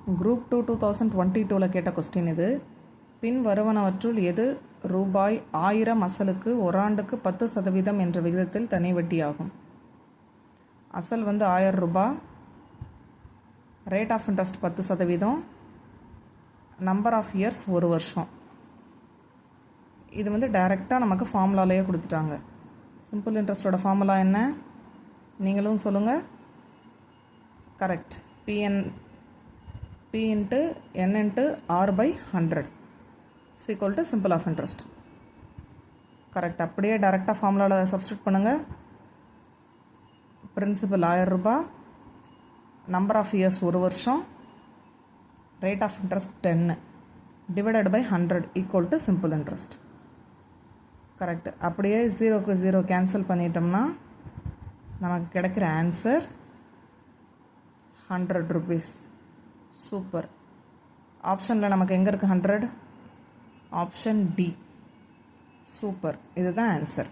Group 2 2022 கேட்ட question இது. பின் வருவனவற்றுள் எது ரூபாய் 1000 அசலுக்கு ஓராண்டுக்கு 10% என்ற விகிதத்தில் தனி வட்டியாகும்? அசல் 1000 ரூபாய், rate of interest 10%, number of years 1 வருஷம். இது டைரெக்டாக நமக்கு ஃபார்முலாலேயே கொடுத்துட்டாங்க. சிம்பிள் இன்ட்ரெஸ்ட்டோட ஃபார்முலா என்ன? நீங்களும் சொல்லுங்கள். Correct. P into N into R by 100 is equal to simple of interest. Correct. அப்படியே டைரெக்டாக ஃபார்முலாவில் சப்ஸ்டியூட் பண்ணுங்கள். பிரின்சிபல் 1000 ரூபாய், நம்பர் ஆஃப் இயர்ஸ் 1 வருஷம், rate of interest 10 divided by 100 equal to simple interest. Correct. அப்படியே 0க்கு 0 கேன்சல் பண்ணிட்டோம்னா நமக்கு கிடைக்கிற ஆன்சர் 100 rupees. சூப்பர். ஆப்ஷனில் நமக்கு எங்கே இருக்குது 100? Option D. சூப்பர். இதுதான் ஆன்சர்.